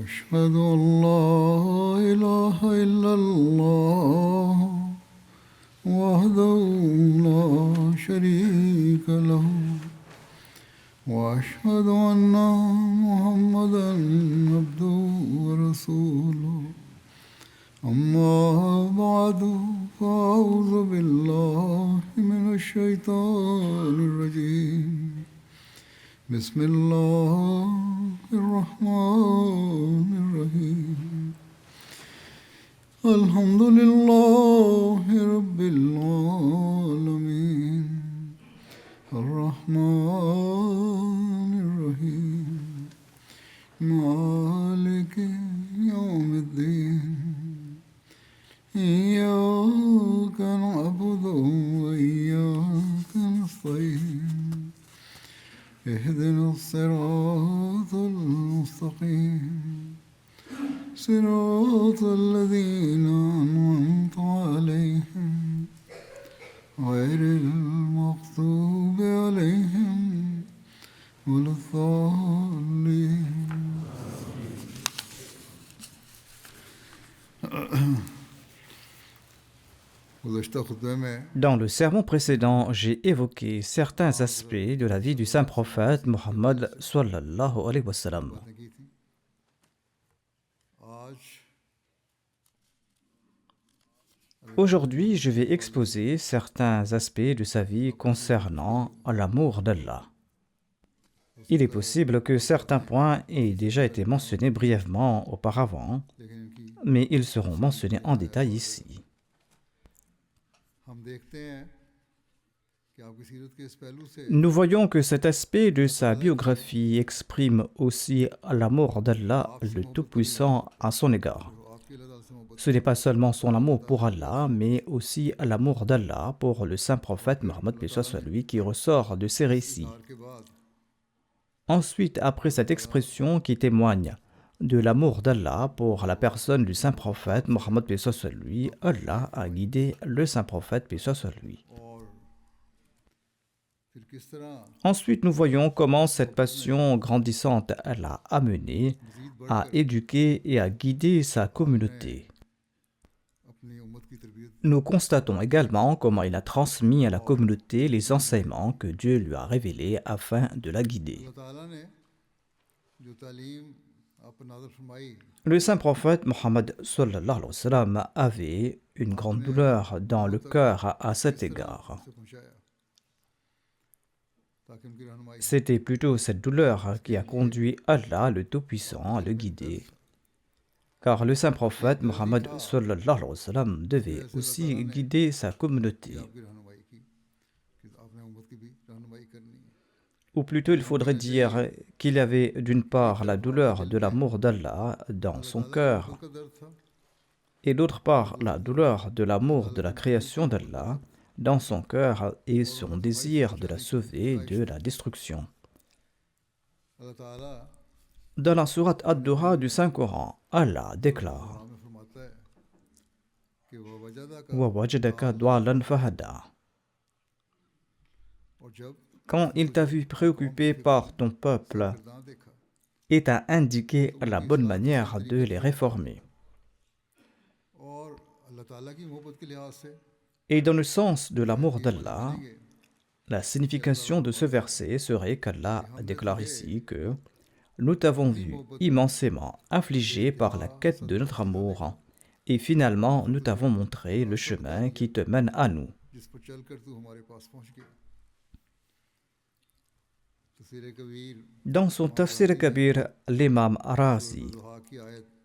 أشهد أن لا إله إلا الله وحده لا شريك له وأشهد أن محمدا عبده ورسوله أما بعد فأعوذ بالله من الشيطان الرجيم بسم الله الرحمن الرحيم الحمد لله رب العالمين الرحمن الرحيم مالك يوم الدين إياك نعبد وإياك نستعين اهدنا الصراط المستقيم صراط الذين أنعمت عليهم غير المغضوب عليهم ولا الضالين. Dans le sermon précédent, j'ai évoqué certains aspects de la vie du saint prophète Mohammed sallallahu alayhi wa sallam. Aujourd'hui, je vais exposer certains aspects de sa vie concernant l'amour d'Allah. Il est possible que certains points aient déjà été mentionnés brièvement auparavant, mais ils seront mentionnés en détail ici. Nous voyons que cet aspect de sa biographie exprime aussi l'amour d'Allah, le Tout-Puissant, à son égard. Ce n'est pas seulement son amour pour Allah, mais aussi l'amour d'Allah pour le saint prophète Mohammed paix soit sur lui qui ressort de ces récits. Ensuite, après cette expression qui témoigne de l'amour d'Allah pour la personne du saint prophète Mohammed paix soit sur lui, Allah a guidé le saint prophète paix soit sur lui. Ensuite, nous voyons comment cette passion grandissante l'a amené à éduquer et à guider sa communauté. Nous constatons également comment il a transmis à la communauté les enseignements que Dieu lui a révélés afin de la guider. Le saint prophète Mohammed sallallahu alayhi wa sallam avait une grande douleur dans le cœur à cet égard. C'était plutôt cette douleur qui a conduit Allah le Tout-Puissant à le guider. Car le saint prophète Mohammed sallallahu alayhi wa sallam devait aussi guider sa communauté. Ou plutôt, il faudrait dire qu'il y avait d'une part la douleur de l'amour d'Allah dans son cœur, et d'autre part la douleur de l'amour de la création d'Allah dans son cœur et son désir de la sauver de la destruction. Dans la sourate Ad-Duha du Saint-Coran, Allah déclare Wa wajadaka dwalan fahada. Quand il t'a vu préoccupé par ton peuple et t'a indiqué la bonne manière de les réformer. Et dans le sens de l'amour d'Allah, la signification de ce verset serait qu'Allah déclare ici que nous t'avons vu immensément affligé par la quête de notre amour et finalement nous t'avons montré le chemin qui te mène à nous. Dans son Tafsir Kabir, l'imam Razi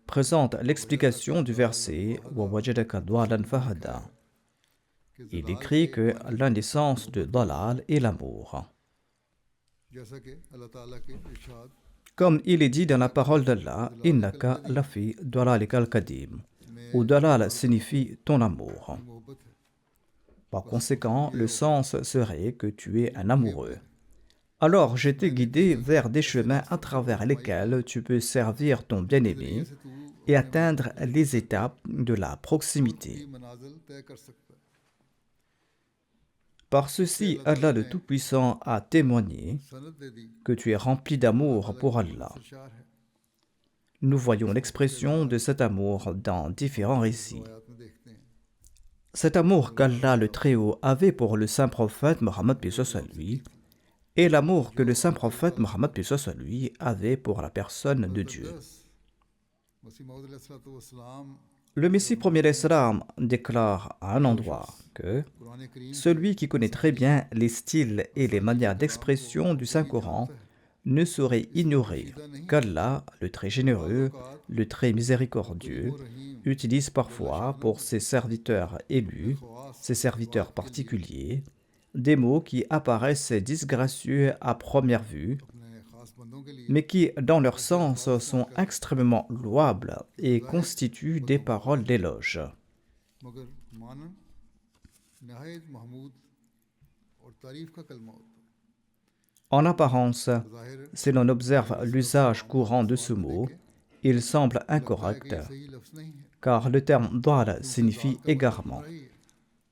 présente l'explication du verset Wa wajadaka dwalan fahada. Il écrit que l'un des sens de dalal est l'amour. Comme il est dit dans la parole d'Allah, Innaka lafi dalalikal kadim, où dalal signifie ton amour. Par conséquent, le sens serait que tu es un amoureux. Alors je t'ai guidé vers des chemins à travers lesquels tu peux servir ton bien-aimé et atteindre les étapes de la proximité. Par ceci, Allah le Tout-Puissant a témoigné que tu es rempli d'amour pour Allah. Nous voyons l'expression de cet amour dans différents récits. Cet amour qu'Allah le Très-Haut avait pour le saint prophète Mohammed paix soit lui, et l'amour que le saint prophète Mohammed paix soit lui avait pour la personne de Dieu. Le Messie premier d'Islam déclare à un endroit que celui qui connaît très bien les styles et les manières d'expression du Saint-Coran ne saurait ignorer qu'Allah, le très généreux, le très miséricordieux, utilise parfois pour ses serviteurs élus, ses serviteurs particuliers, des mots qui apparaissent disgracieux à première vue, mais qui, dans leur sens, sont extrêmement louables et constituent des paroles d'éloge. En apparence, si l'on observe l'usage courant de ce mot, il semble incorrect, car le terme dal signifie égarement.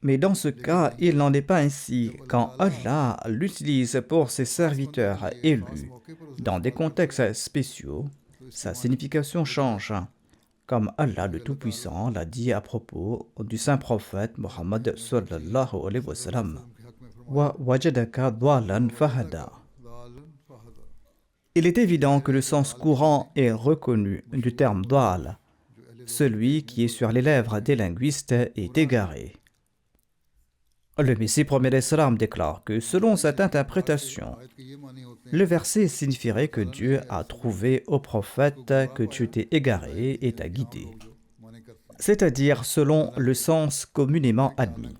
Mais dans ce cas, il n'en est pas ainsi quand Allah l'utilise pour ses serviteurs élus. Dans des contextes spéciaux, sa signification change, comme Allah le Tout-Puissant l'a dit à propos du saint prophète Mohammed sallallahu alayhi wa sallam. Wa wajadaka dhalan fahada. Il est évident que le sens courant et reconnu du terme dal, celui qui est sur les lèvres des linguistes, est égaré. Le Messie premier d'Islam déclare que selon cette interprétation, le verset signifierait que Dieu a trouvé au prophète que tu t'es égaré et t'a guidé, c'est-à-dire selon le sens communément admis.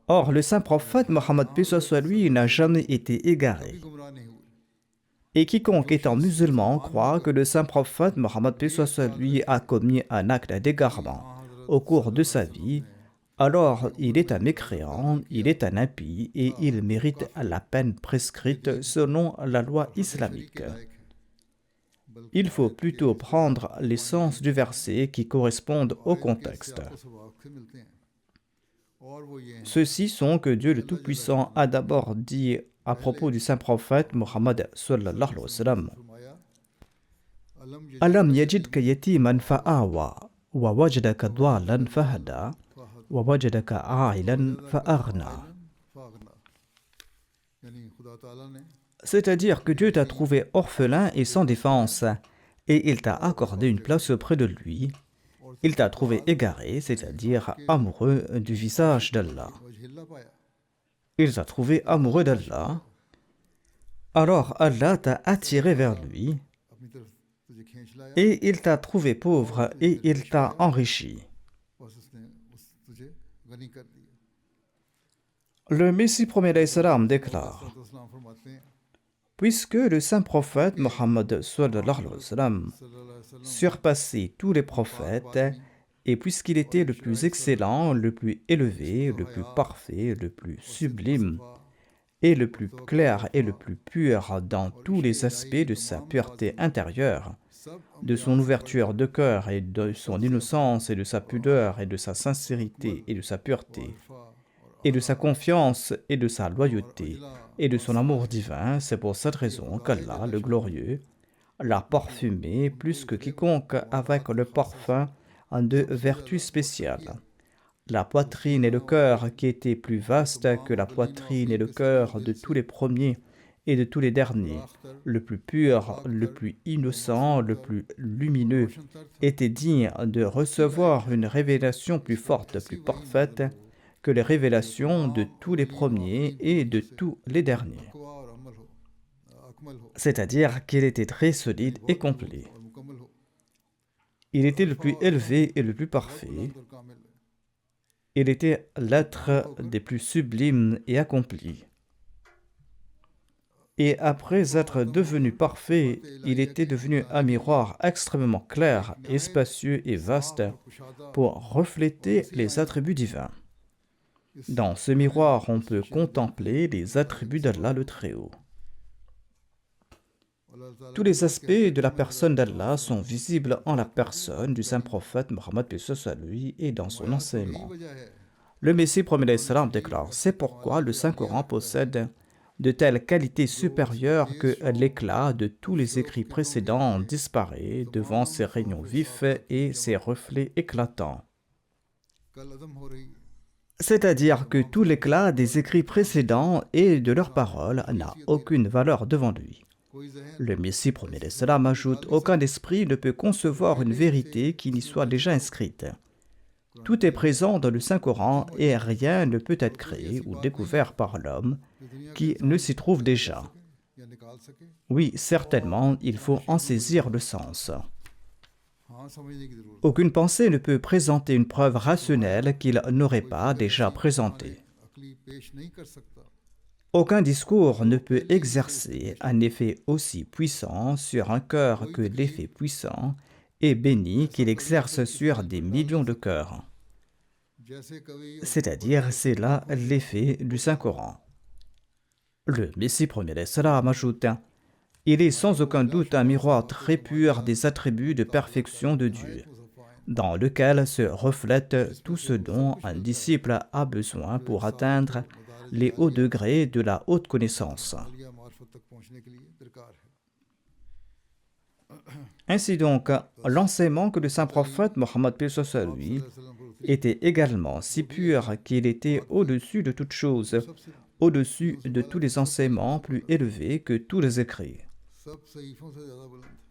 Or, le saint prophète Mohammed paix soit lui n'a jamais été égaré. Et quiconque étant musulman croit que le saint prophète Mohammed paix soit lui a commis un acte d'égarement au cours de sa vie, alors il est un mécréant, il est un impie et il mérite la peine prescrite selon la loi islamique. Il faut plutôt prendre les sens du verset qui correspondent au contexte. Ceux-ci sont que Dieu le Tout-Puissant a d'abord dit à propos du saint prophète Mohammed sallallahu alayhi wa sallam: Alam yajidka yatiman fa'awa wa wajadaka dhalan fahada wa wajadaka a'ilan fa'aghna. C'est-à-dire que Dieu t'a trouvé orphelin et sans défense, et il t'a accordé une place auprès de lui. Il t'a trouvé égaré, c'est-à-dire amoureux du visage d'Allah. Il t'a trouvé amoureux d'Allah. Alors Allah t'a attiré vers lui, et il t'a trouvé pauvre, et il t'a enrichi. Le Messie premier d'Islam déclare: puisque le saint prophète Mohammed sallallahu alayhi wa sallam surpassait tous les prophètes, et puisqu'il était le plus excellent, le plus élevé, le plus parfait, le plus sublime, et le plus clair et le plus pur dans tous les aspects de sa pureté intérieure, de son ouverture de cœur et de son innocence et de sa pudeur et de sa sincérité et de sa pureté, et de sa confiance et de sa loyauté et de son amour divin, c'est pour cette raison qu'Allah, le glorieux, l'a parfumé plus que quiconque avec le parfum de vertus spéciales. La poitrine et le cœur qui étaient plus vastes que la poitrine et le cœur de tous les premiers et de tous les derniers, le plus pur, le plus innocent, le plus lumineux, était digne de recevoir une révélation plus forte, plus parfaite que les révélations de tous les premiers et de tous les derniers. C'est-à-dire qu'il était très solide et complet. Il était le plus élevé et le plus parfait. Il était l'être des plus sublimes et accomplis. Et après être devenu parfait, il était devenu un miroir extrêmement clair et spacieux et vaste pour refléter les attributs divins. Dans ce miroir, on peut contempler les attributs d'Allah le Très-Haut. Tous les aspects de la personne d'Allah sont visibles en la personne du saint prophète Mohammed paix soit lui et dans son enseignement. Le Messie premier d'Islam déclare: c'est pourquoi le Saint-Coran possède de telle qualité supérieure que l'éclat de tous les écrits précédents disparaît devant ses rayons vifs et ses reflets éclatants. C'est-à-dire que tout l'éclat des écrits précédents et de leurs paroles n'a aucune valeur devant lui. Le Messie premier d'Islam ajoute: aucun esprit ne peut concevoir une vérité qui n'y soit déjà inscrite. Tout est présent dans le Saint-Coran et rien ne peut être créé ou découvert par l'homme qui ne s'y trouve déjà. Oui, certainement, il faut en saisir le sens. Aucune pensée ne peut présenter une preuve rationnelle qu'il n'aurait pas déjà présentée. Aucun discours ne peut exercer un effet aussi puissant sur un cœur que l'effet puissant et béni qu'il exerce sur des millions de cœurs. C'est-à-dire, c'est là l'effet du Saint-Coran. Le Messie premier d'Islam ajoute: il est sans aucun doute un miroir très pur des attributs de perfection de Dieu, dans lequel se reflète tout ce dont un disciple a besoin pour atteindre les hauts degrés de la haute connaissance. Ainsi donc, l'enseignement que le saint prophète Mohammed lui était également si pur qu'il était au-dessus de toute chose, au-dessus de tous les enseignements plus élevés que tous les écrits.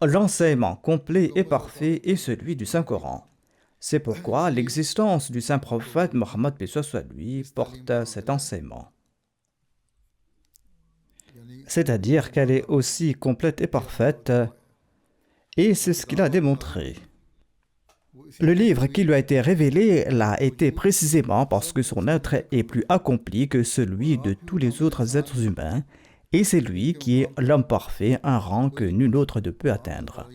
L'enseignement complet et parfait est celui du Saint-Coran. C'est pourquoi l'existence du saint prophète Mohammed lui porte cet enseignement. C'est-à-dire qu'elle est aussi complète et parfaite, et c'est ce qu'il a démontré. Le livre qui lui a été révélé l'a été précisément parce que son être est plus accompli que celui de tous les autres êtres humains, et c'est lui qui est l'homme parfait, un rang que nul autre ne peut atteindre.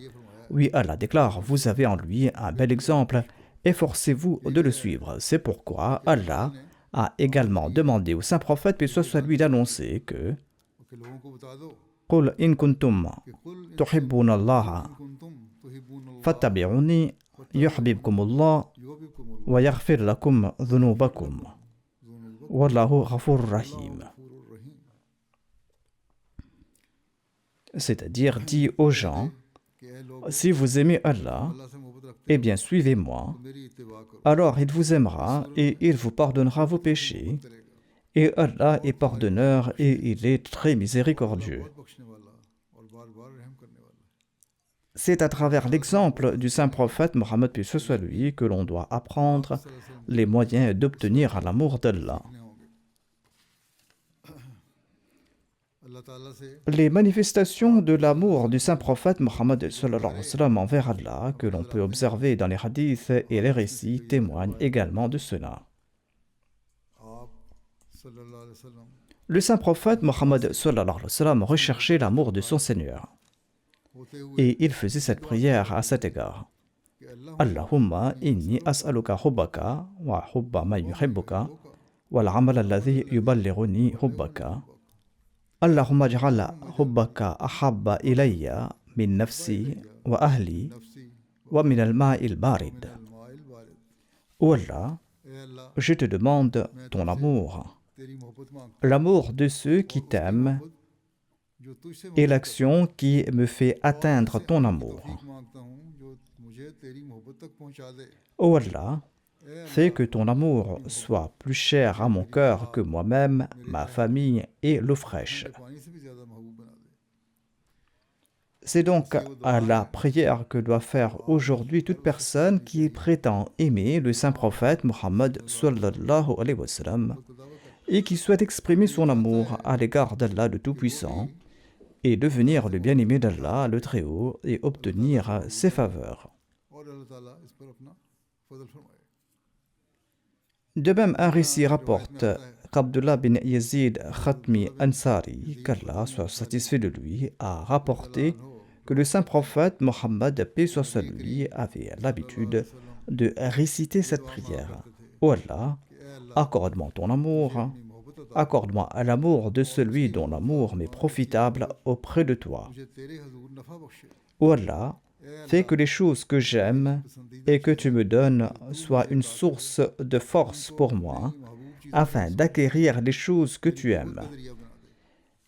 Oui, Allah déclare: vous avez en lui un bel exemple, efforcez-vous de le suivre. C'est pourquoi Allah a également demandé au saint prophète, paix soit lui, d'annoncer que قُلْ إِن كُنْتُمْ تُحِبُّونَ اللَّهَ فَاتَّبِعُونِي يُحْبِبْكُمُ اللَّهُ وَيَغْفِرْ لَكُمْ ذُنُوبَكُمْ وَاللَّهُ غَفُورٌ رَحِيمٌ. C'est-à-dire, dit aux gens: si vous aimez Allah, eh bien suivez-moi, alors il vous aimera et il vous pardonnera vos péchés, et Allah est pardonneur et il est très miséricordieux. C'est à travers l'exemple du saint prophète Mohammed lui que l'on doit apprendre les moyens d'obtenir l'amour d'Allah. Les manifestations de l'amour du saint prophète Mohammed envers Allah que l'on peut observer dans les hadiths et les récits témoignent également de cela. Le saint prophète Mohammed recherchait l'amour de son Seigneur. Et il faisait cette prière à cet égard: Allahumma inni as'aluka hubbaka wa hubba man yuhibbuka wal amal alladhi yuballighuni hubbaka. Allahumma ij'al hubbaka ahabba ilayya min nafsi wa ahli wa min al-ma'il barid. Oh Allah, je te demande ton amour, l'amour de ceux qui t'aiment et l'action qui me fait atteindre ton amour. Oh Allah, fais que ton amour soit plus cher à mon cœur que moi-même, ma famille et l'eau fraîche. C'est donc à la prière que doit faire aujourd'hui toute personne qui prétend aimer le saint prophète Mohammed sallallahu alayhi wa sallam et qui souhaite exprimer son amour à l'égard d'Allah le Tout-Puissant et devenir le bien-aimé d'Allah, le Très-Haut, et obtenir ses faveurs. De même, un récit rapporte qu'Abdullah bin Yazid Khatmi Ansari, qu'Allah soit satisfait de lui, a rapporté que le saint prophète Mohammed, paix soit sur lui, avait l'habitude de réciter cette prière: ô Allah, accorde-moi ton amour, accorde-moi l'amour de celui dont l'amour m'est profitable auprès de toi. Ô Allah, fais que les choses que j'aime et que tu me donnes soient une source de force pour moi, afin d'acquérir les choses que tu aimes.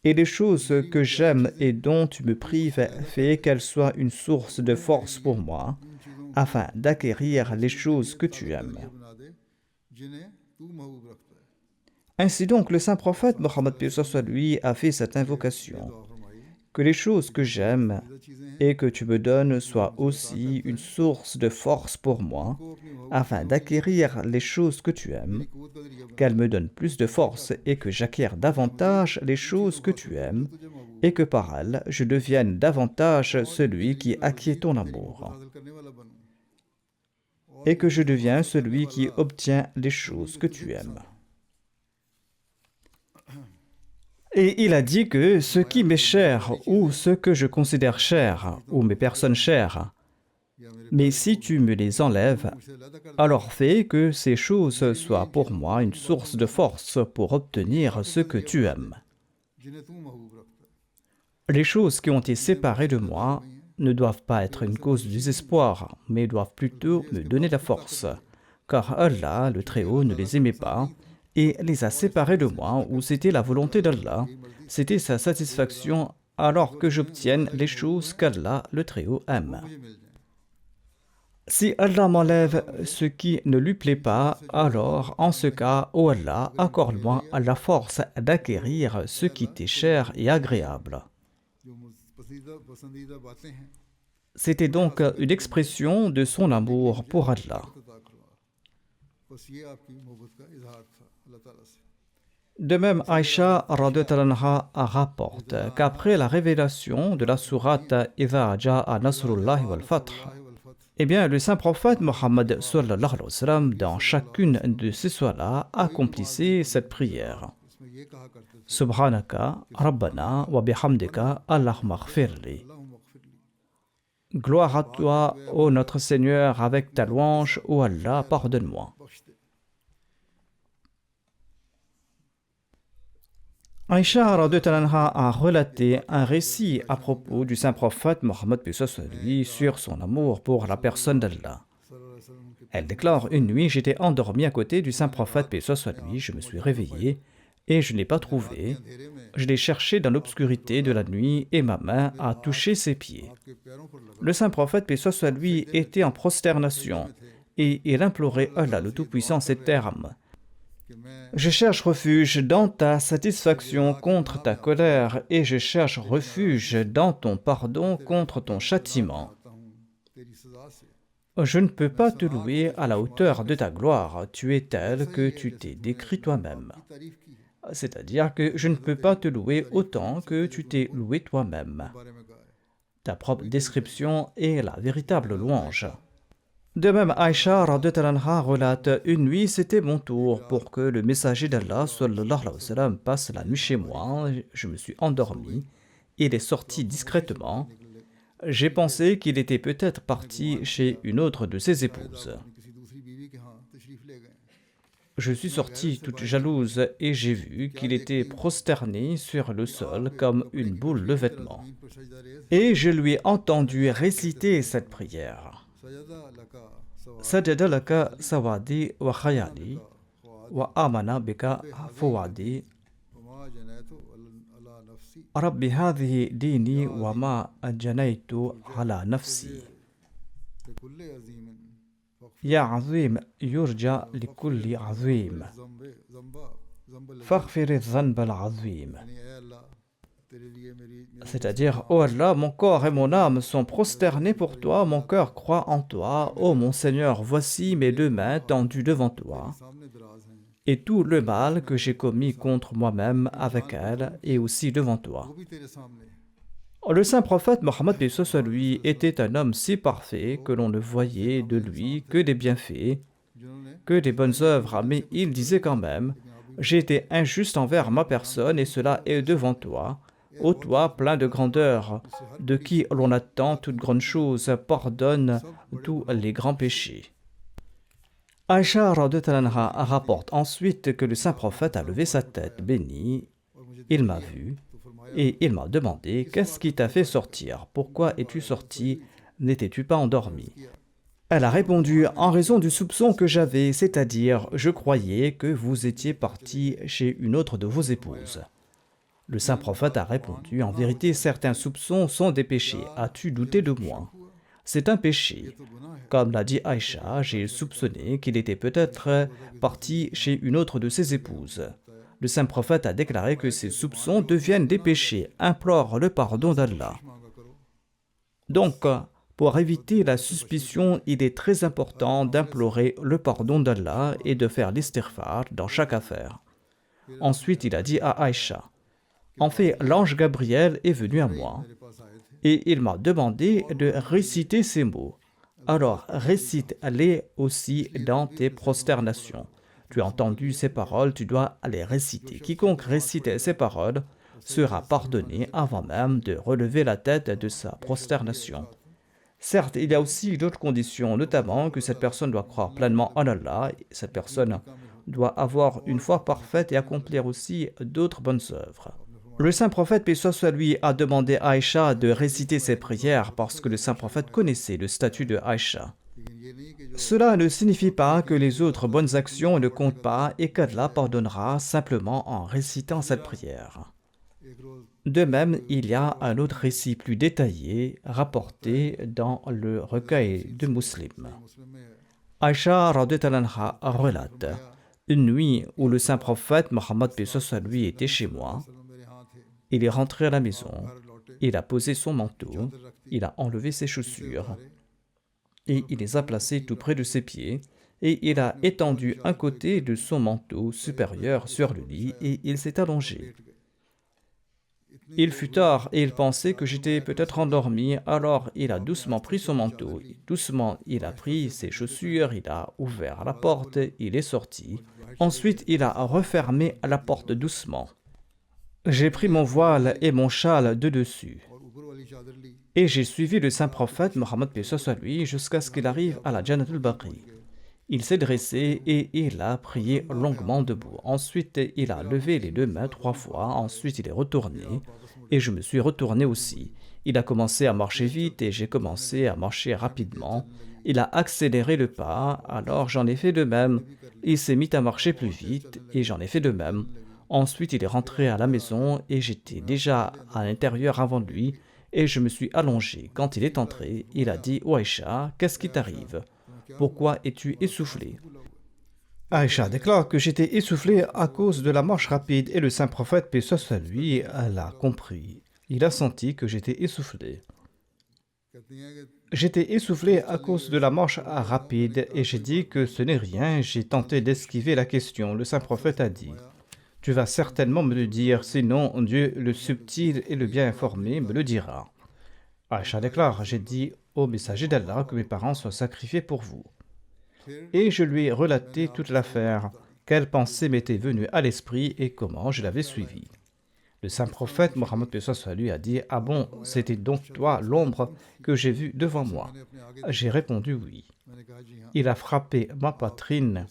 Et les choses que j'aime et dont tu me prives, fais qu'elles soient une source de force pour moi, ان چیزوں afin d'acquérir les choses que اللہ tu کے aimes. ذریعے بنا دے جنہیں تو محبوب رکھتا ہے. Ainsi donc, le saint prophète Mohammed paix soit lui a fait cette یہ invocation, دعا فرمائی que les choses que جو j'aime پسندیدہ چیزیں ہیں et que tu me donnes جو soient مجھے عطا aussi کرتا une ہے source de force pour ان moi, کو اپنی محبوب afin چیزوں کے لیے d'acquérir les choses que tu aimes, میری قوت کا ذریعہ بنا qu'elles دے. me donnent plus de میں کیا force کروں et que j'acquière کہ میں مزید davantage les ان چیزوں choses کو que حاصل tu کروں جو aimes, تجھے محبوب et ہیں que par elles, je devienne davantage اور ان celui qui ذریعے میں acquiert مزید ton تیری محبت amour, حاصل کرنے والا بنوں اور et ان que je چیزوں کو deviens حاصل کرنے celui qui والا obtient les بنوں choses جو que تجھے tu aimes. پسند ہیں. Et il a dit que ce qui فرمایا m'est جو مجھے cher پیاری ou چیزیں ce que je considère جو میں cher سمجھتا ou ہوں mes مجھے personnes پیاری ہیں chères, یا میرے mais پیارے si لوگ tu ہیں me les ان کو enlèves, مجھ سے علیحدہ کر دے alors fais que ces تو choses میرے لیے soient ان pour چیزوں کو moi une اپنی باتوں source میں de بنا دے force pour مجھے obtenir کافر ce کا que ذریعہ tu بنا دے aimes. جنہیں تو محبوب رکھتا ہے. Les choses qui ont été چیزیں séparées de بخشش عطا ہو moi گئی ہیں ne doivent pas یہ être une اصل cause de بخشش نہیں مجھے désespoir, mais doivent بلکہ plutôt مجھے اس me کے donner la باوجود طاقت force, ملے car Allah, le چونکہ Très-Haut, اللہ ne تعالیٰ les کا aimait pas پسندید et les a اور اس séparés وجہ de سے moi, رشتہ où کرنے c'était کی la اللہ volonté تعالیٰ کی d'Allah, یہی مرضی تھی. c'était sa یہ اللہ satisfaction, جو alors que چیزیں اللہ j'obtienne تعالیٰ les کے محبوب choses ہیں qu'Allah, le Très-Haut, وہ aime. مجھے مل جائیں. Si Allah اگر m'enlève اللہ مجھے ce qui ne lui plaît ان چیزوں pas, سے جو مجھے alors, en ce پسند نہیں cas, ô Allah, اگر ان کو لے accorde-moi لیا la force تو d'acquérir ce اے qui اللہ t'est تیری cher محبوب et چیزیں agréable. جو پسندیدہ باتیں ہیں C'était انہیں donc حاصل une کرنے کے لیے expression de son میرے لیے amour مجھے pour Allah. طاقت عطا کروا. بس یہ آپ کی محبت کا اظہار تھا اللہ تعالیٰ سے. De même, اسی طرح Aïcha حضرت عائشہ radhiyallahu anha rapporte qu'après la révélation de la sourate Idha ja'a nasrullahi wal fath, eh bien, le saint prophète Mohammed sallallahu alayhi wa sallam, dans chacune de ces soirs-là, accomplissait cette prière. اس میں یہ کہا کرتے تھے Subhanaka, Rabbana, wa bihamdika, Allahumma ghfirli. اللہم اغفر لی. Gloire à toi, ô notre Seigneur, avec ta louange, ô Allah, pardonne-moi. بخش دے. Aïcha radhiyallahu anha a relaté un récit à propos du saint prophète Mohammed paix soit lui sur son amour pour la personne d'Allah. صلی اللہ علیہ وسلم کے Elle déclare: Une nuit, j'étais endormie à côté du saint prophète paix soit lui. Je me suis réveillée et je ne l'ai pas trouvé. اندھیرے میں Je l'ai cherché dans l'obscurité de la nuit et ma main a touché ses pieds. آپ کے پیروں پر لگا. Le saint prophète paix soit lui était en prosternation et il implorait Allah le Tout-Puissant ces termes: کہ میں Je cherche refuge dans ta satisfaction contre ta colère et je cherche refuge dans ton pardon contre ton châtiment. آتا ہوں تیری سزا سے. Je ne peux pas te louer à la hauteur de ta gloire, tu es tel que tu t'es décrit toi-même. کی تعریف کی ہے C'est-à-dire que je ne peux pas te louer autant que tu t'es loué toi-même. بارے میں کہا ہے. Ta propre description est la véritable louange. De même, Aïcha radhiyallahu anha relate: Une nuit, c'était mon tour pour que le messager d'Allah sallallahu alayhi wa sallam passe la nuit chez moi. Je me suis endormi. Il est sorti discrètement. J'ai pensé qu'il était peut-être parti chez une autre de ses épouses. اپنی کسی دوسری بیوی کے ہاں تشریف لے گئے. Je suis sortie toute jalouse et j'ai vu qu'il était prosterné sur le sol comme une boule de vêtements. زمین پر سجدہ ریز Et je lui ai entendu réciter cette prière. سجدہ لکا سوا Sajada laka sawadi wa khayali wa amana bika fuwadi. وما جنیت علی نفسی. Rabbi hadhihi dini wa ma janaytu ala nafsi. لكل عظیم Ya azim yurja likulli azim. ذنب Faghfir dhanb al-azim. یعنی اے اللہ تیرے لیے میری C'est-à-dire, ô Allah, mon corps et mon âme sont prosternés pour toi, mon cœur croit en toi. Ô mon Seigneur, voici mes deux mains tendues devant toi, سامنے دراز ہیں. et tout le mal que j'ai commis contre moi-même avec elles est aussi devant toi. وہ بھی تیرے سامنے. Le saint prophète Mohammed paix soit lui était un homme si parfait que l'on ne voyait de lui que des bienfaits, جنہوں نے que des bonnes œuvres, mais il disait quand même: J'ai été injuste envers ma personne et cela est devant toi. Ô toi, plein de grandeur, de qui l'on attend toute grande chose, pardonne tous les grands péchés. Aïcha radhiyallahu anha rapporte ensuite que le saint prophète a levé sa tête bénie, اور مجھے il m'a vu et il m'a demandé: Qu'est-ce qui t'a fait sortir? Pourquoi es-tu sorti? N'étais-tu pas endormi? Elle a répondu: En raison du soupçon que j'avais, c'est-à-dire je croyais que vous étiez parti chez une autre de vos épouses. Le saint prophète a répondu, en vérité, certains soupçons sont des péchés. As-tu douté de moi? C'est un péché. Comme l'a dit Aïcha, j'ai soupçonné qu'il était peut-être parti chez une autre de ses épouses. Le saint prophète a déclaré que ces soupçons deviennent des péchés. Implore le pardon d'Allah. Donc, pour éviter la suspicion, il est très important d'implorer le pardon d'Allah et de faire l'istighfar dans chaque affaire. Ensuite, il a dit à Aïcha, « En fait, l'ange Gabriel est venu à moi et il m'a demandé de réciter ces mots. Alors, récite-les aussi dans tes prosternations. Tu as entendu ces paroles, tu dois les réciter. Quiconque récite ces paroles sera pardonné avant même de relever la tête de sa prosternation. Certes, il y a aussi d'autres conditions, notamment que cette personne doit croire pleinement en Allah, cette personne doit avoir une foi parfaite et accomplir aussi d'autres bonnes œuvres. Le saint prophète, paix soit sur lui, a demandé à Aïcha de réciter ses prières parce que le saint prophète connaissait le statut de Aïcha. Cela ne signifie pas que les autres bonnes actions ne comptent pas et qu'Allah pardonnera simplement en récitant cette prière. De même, il y a un autre récit plus détaillé rapporté dans le recueil de Muslim. Aïcha radhiyallahu anha relate: une nuit où le saint prophète Mohammed paix soit sur lui était chez moi, il est rentré à la maison, il a posé son manteau, il a enlevé ses chaussures et il les a placées tout près de ses pieds et il a étendu un côté de son manteau supérieur sur le lit et il s'est allongé. Il fut tard et il pensait que j'étais peut-être endormi, alors il a doucement pris son manteau, doucement il a pris ses chaussures, il a ouvert la porte, il est sorti. Ensuite il a refermé la porte doucement. J'ai pris mon voile et mon châle de dessus. Et j'ai suivi le saint prophète Mohammed paix soit sur lui jusqu'à ce qu'il arrive à la Jannatul Baqi. Il s'est dressé et il a prié longuement debout. Ensuite, il a levé les deux mains 3 fois. Ensuite, il est retourné et je me suis retourné aussi. Il a commencé à marcher vite et j'ai commencé à marcher rapidement. Il a accéléré le pas, alors j'en ai fait de même. Il s'est mis à marcher plus vite et j'en ai fait de même. Ensuite, il est rentré à la maison et j'étais déjà à l'intérieur avant lui et je me suis allongé. Quand il est entré, il a dit: « Oh Aïcha, qu'est-ce qui t'arrive? Pourquoi es-tu essoufflé ?» Aïcha déclare que j'étais essoufflé à cause de la marche rapide et le saint prophète, paix soit sur lui, l'a compris. Il a senti que j'étais essoufflé. J'étais essoufflé à cause de la marche rapide et j'ai dit que ce n'est rien. J'ai tenté d'esquiver la question. Le saint prophète a dit: « Tu vas certainement me le dire, sinon Dieu, le subtil et le bien informé, me le dira. » Aïcha déclare: j'ai dit au messager d'Allah que mes parents soient sacrifiés pour vous. Et je lui ai relaté toute l'affaire, quelle pensée m'était venue à l'esprit et comment je l'avais suivi. Le saint prophète Mohammed paix soit sur lui a dit: « Ah bon, c'était donc toi l'ombre que j'ai vue devant moi ?» J'ai répondu oui. Il a frappé ma poitrine,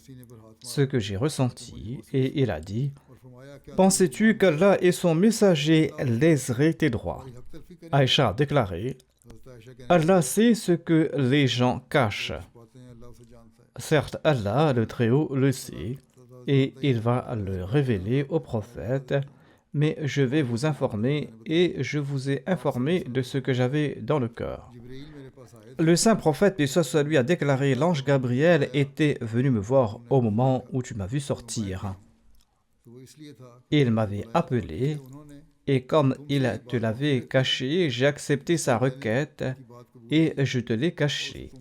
ce que j'ai ressenti, et il a dit: « Pensais-tu qu'Allah et son messager léseraient tes droits ?» Aïcha a déclaré: « Allah sait ce que les gens cachent. Certes, Allah, le Très-Haut, le sait, et il va le révéler au prophète, mais je vais vous informer, et je vous ai informé de ce que j'avais dans le cœur. » Le saint prophète, paix soit sur lui, a déclaré: « L'ange Gabriel était venu me voir au moment où tu m'as vu sortir. Il m'avait appelé, et comme il te l'avait caché, j'ai accepté sa requête, et je te l'ai caché.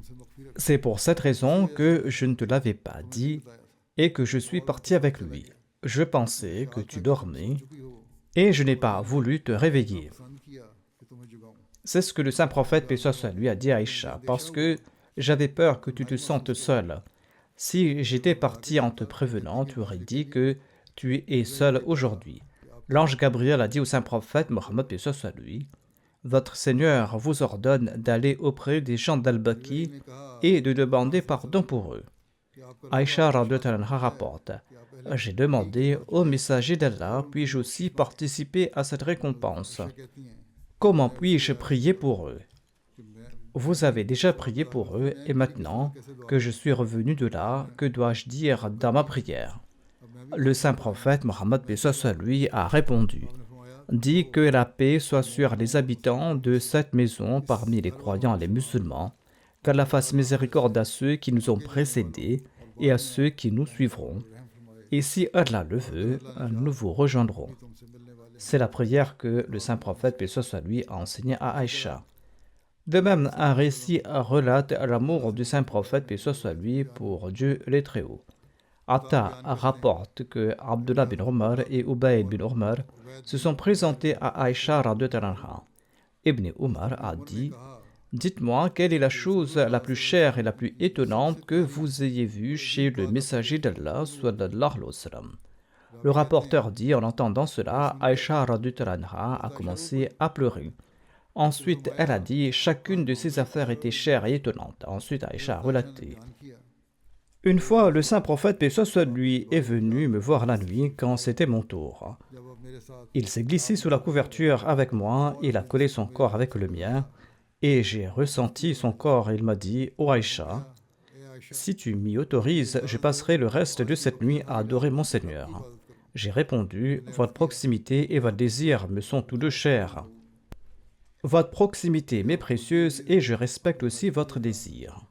C'est pour cette raison que je ne te l'avais pas dit, et que je suis parti avec lui. Je pensais que tu dormais, et je n'ai pas voulu te réveiller. » C'est ce que le saint prophète, paix soit sur lui, a dit à Aïcha, parce que j'avais peur que tu te sentes seule. Si j'étais parti en te prévenant, tu aurais dit que tu es seul aujourd'hui. L'ange Gabriel a dit au saint prophète Mohammed paix soit sur lui: « Votre Seigneur vous ordonne d'aller auprès des gens d'Al-Baqi et de demander pardon pour eux. » Aïcha radhiyallahu anha rapporte: « J'ai demandé au messager d'Allah, puis-je aussi participer à cette récompense? Comment puis-je prier pour eux? Vous avez déjà prié pour eux, et maintenant que je suis revenu de là, que dois-je dire dans ma prière? » Le saint prophète Mohammed paix soit sur lui a répondu: dit que la paix soit sur les habitants de cette maison parmi les croyants et les musulmans, qu'Allah fasse miséricorde à ceux qui nous ont précédés et à ceux qui nous suivront. Et si Allah le veut, nous vous rejoindrons. C'est la prière que le saint prophète, paix soit lui, a enseignée à Aïcha. De même, un récit relate l'amour du saint prophète, paix soit lui, pour Dieu les Très-Hauts. Atta rapporte que Abdullah bin Omar et Ubayd bin Omar se sont présentés à Aïcha radhiyallahu anha. Ibn Omar a dit: dites-moi, quelle est la chose la plus chère et la plus étonnante que vous ayez vue chez le messager d'Allah sallallahu alayhi wa sallam. Le rapporteur dit: en entendant cela, Aïcha radhiyallahu anha a commencé à pleurer. Ensuite, elle a dit: chacune de ces affaires était chère et étonnante. Ensuite, Aïcha a relaté: une fois, le saint prophète, paix soit lui, est venu me voir la nuit quand c'était mon tour. Il s'est glissé sous la couverture avec moi, il a collé son corps avec le mien, et j'ai ressenti son corps et il m'a dit: ô Aïcha, si tu m'y autorises, je passerai le reste de cette nuit à adorer mon Seigneur. J'ai répondu: votre proximité et votre désir me sont tous deux chers. Votre proximité m'est précieuse et je respecte aussi votre désir.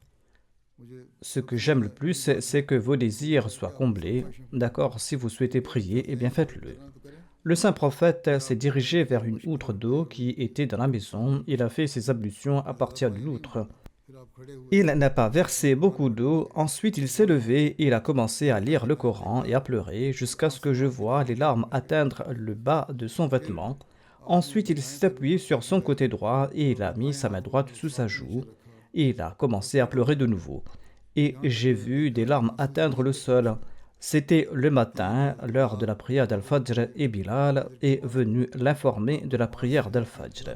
Ce que j'aime le plus, c'est que vos désirs soient comblés. D'accord, si vous souhaitez prier, eh bien faites-le. Le saint prophète s'est dirigé vers une outre d'eau qui était dans la maison. Il a fait ses ablutions à partir de l'outre. Il n'a pas versé beaucoup d'eau. Ensuite, il s'est levé et il a commencé à lire le Coran et à pleurer jusqu'à ce que je voie les larmes atteindre le bas de son vêtement. Ensuite, il s'est appuyé sur son côté droit et il a mis sa main droite sous sa joue. Et il a commencé à pleurer de nouveau. Et j'ai vu des larmes atteindre le sol. C'était le matin, l'heure de la prière d'Al-Fajr, et Bilal est venu l'informer de la prière d'Al-Fajr.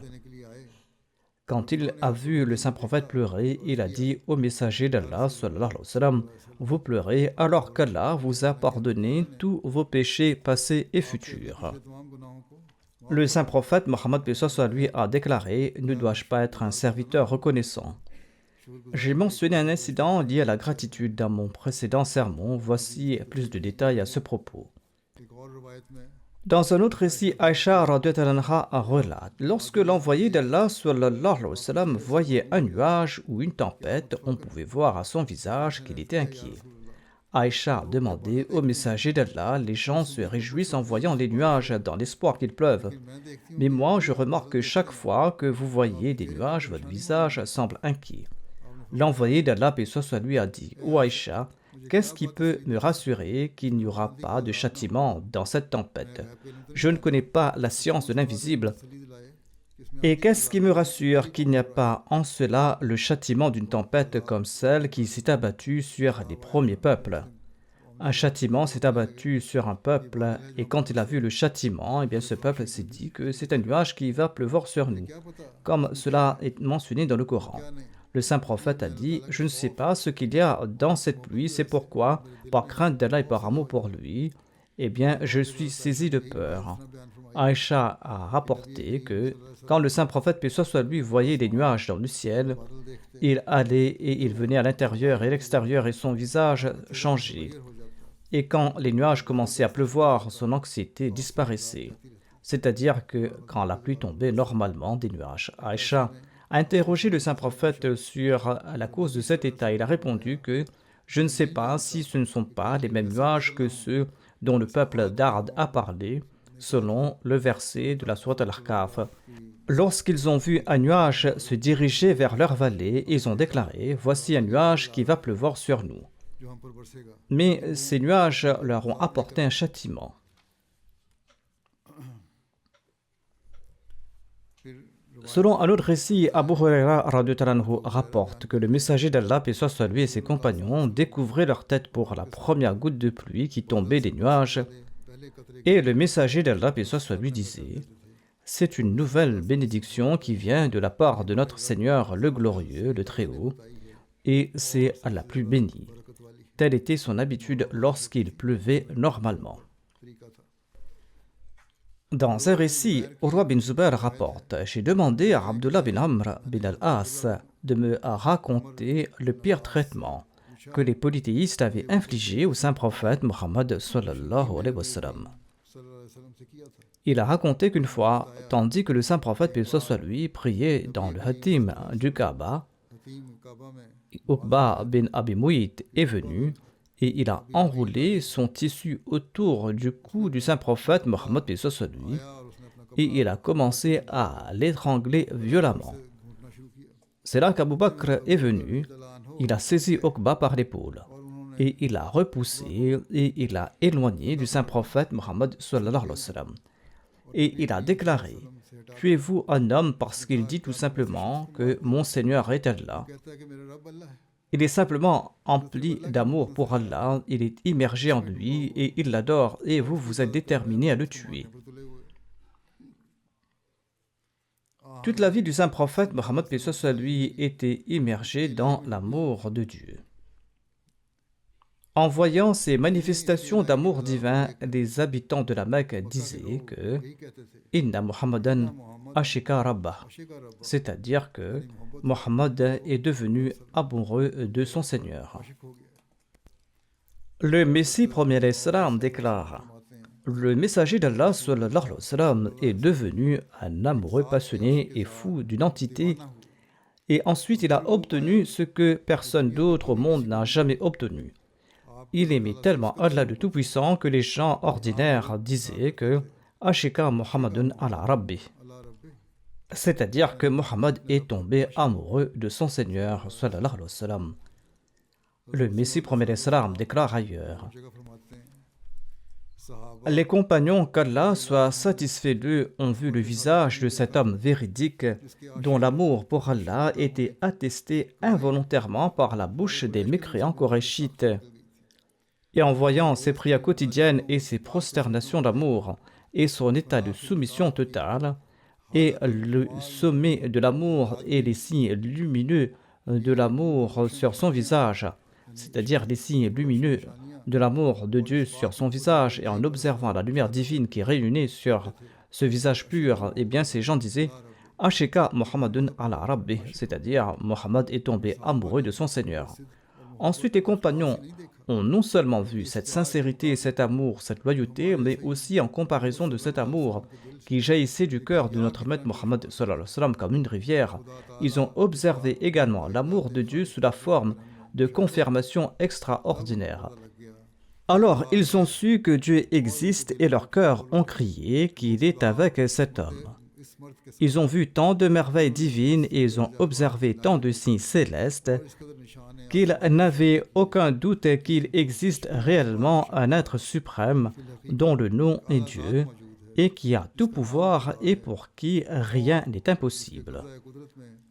Quand il a vu le saint prophète pleurer, il a dit au messager d'Allah, sallallahu alayhi wa sallam: vous pleurez alors qu'Allah vous a pardonné tous vos péchés passés et futurs. Le saint prophète Mohammed paix soit lui a déclaré: ne dois-je pas être un serviteur reconnaissant? J'ai mentionné un incident lié à la gratitude dans mon précédent sermon. Voici plus de détails à ce propos. Dans un autre récit, Aïcha radhiyallahu anha relate: lorsque l'envoyé d'Allah sallallahu alayhi wa sallam voyait un nuage ou une tempête, on pouvait voir à son visage qu'il était inquiet. Aïcha a demandé au messager d'Allah: les gens se réjouissent en voyant les nuages dans l'espoir qu'il pleuve. Mais moi, je remarque que chaque fois que vous voyez des nuages, votre visage semble inquiet. L'envoyé d'Allah, paix soit lui, a dit: ô Aïcha, qu'est-ce qui peut me rassurer qu'il n'y aura pas de châtiment dans cette tempête? Je ne connais pas la science de l'invisible. Et qu'est-ce qui me rassure qu'il n'y a pas en cela le châtiment d'une tempête comme celle qui s'est abattue sur les premiers peuples? Un châtiment s'est abattu sur un peuple, et quand il a vu le châtiment, eh bien ce peuple s'est dit que c'est un nuage qui va pleuvoir sur nous, comme cela est mentionné dans le Coran. Le saint prophète a dit: je ne sais pas ce qu'il y a dans cette pluie, c'est pourquoi, par crainte d'Allah et par amour pour lui, eh bien je suis saisi de peur. Aïcha a rapporté que quand le saint prophète, paix soit lui, voyait des nuages dans le ciel, il allait et il venait à l'intérieur et à l'extérieur et son visage changeait. Et quand les nuages commençaient à pleuvoir, son anxiété disparaissait. C'est-à-dire que quand la pluie tombait normalement des nuages, Aïcha a interrogé le saint prophète sur la cause de cet état. Il a répondu que je ne sais pas si ce ne sont pas les mêmes nuages que ceux dont le peuple d'Ad a parlé, selon le verset de la sourate Al-Ahqaf. Lorsqu'ils ont vu un nuage se diriger vers leur vallée, ils ont déclaré: voici un nuage qui va pleuvoir sur nous. Mais ces nuages leur ont apporté un châtiment. Selon un autre récit, Abu Huraira radhiyallahu anhu rapporte que le messager d'Allah, paix soit lui, et ses compagnons découvraient leur tête pour la première goutte de pluie qui tombait des nuages. Et le messager d'Allah, paix soit lui, disait: c'est une nouvelle bénédiction qui vient de la part de notre Seigneur le Glorieux, le Très-Haut, et c'est la plus bénie. Telle était son habitude lorsqu'il pleuvait normalement. Dans un récit, Urwa bin Zubair rapporte: j'ai demandé à Abdullah bin Amr bin al-As de me raconter le pire traitement que les polythéistes avaient infligé au saint prophète Mohammed sallallahu alayhi wa sallam. Il a raconté qu'une fois, tandis que le saint prophète, paix soit lui, priait dans le hatim du Kaaba, Uqba bin Abi Mu'ayt est venu et il a enroulé son tissu autour du cou du saint prophète Mohammed, paix soit lui, et il a commencé à l'étrangler violemment. C'est là qu'Abu Bakr est venu, il a saisi Uqba par l'épaule et il l'a repoussé et il l'a éloigné du saint prophète Mohammed sallallahu alayhi wa sallam. Et il a déclaré: tuez-vous un homme parce qu'il dit tout simplement que mon Seigneur est Allah. Il est simplement empli d'amour pour Allah, il est immergé en lui et il l'adore et vous, vous êtes déterminé à le tuer. Toute la vie du saint prophète Mohammed, paix soit lui, était immergée dans l'amour de Dieu. En voyant ces manifestations d'amour divin, les habitants de la Mecque disaient que Inna Muhammadan ashika rabbah, c'est-à-dire que Mohammed est devenu amoureux de son Seigneur. Le Messie premier l'Islam déclare: le messager d'Allah sallallahu alayhi wa sallam est devenu un amoureux passionné et fou d'une entité, et ensuite il a obtenu ce que personne d'autre au monde n'a jamais obtenu. Il aimait tellement Allah le Tout-Puissant que les gens ordinaires disaient que Ashika Muhammadun ala Rabbi, c'est-à-dire que Mohammed est tombé amoureux de son Seigneur sallallahu alayhi wa sallam. Le Messie premier l'Islam déclare ailleurs: les compagnons qu'Allah soit satisfait d'eux ont vu le visage de cet homme véridique dont l'amour pour Allah était attesté involontairement par la bouche des mécréants korachites. Et en voyant ses prières quotidiennes et ses prosternations d'amour et son état de soumission totale, et le sommet de l'amour et les signes lumineux de l'amour sur son visage, c'est-à-dire les signes lumineux de l'amour de Dieu sur son visage, et en observant la lumière divine qui rayonnait sur ce visage pur, eh bien ces gens disaient Ashika Muhammadun ala Rabbi, c'est-à-dire Mohammed est tombé amoureux de son Seigneur. Ensuite, les compagnons ont non seulement vu cette sincérité, cet amour, cette loyauté, mais aussi en comparaison de cet amour qui jaillissait du cœur de notre maître Mohammed sallallahu alayhi wa sallam comme une rivière, ils ont observé également l'amour de Dieu sous la forme de confirmation extraordinaire. Alors, ils ont su que Dieu existe et leurs cœurs ont crié qu'il est avec cet homme. Ils ont vu tant de merveilles divines et ils ont observé tant de signes célestes qu'ils n'avaient aucun doute qu'il existe réellement un être suprême dont le nom est Dieu et qui a tout pouvoir et pour qui rien n'est impossible.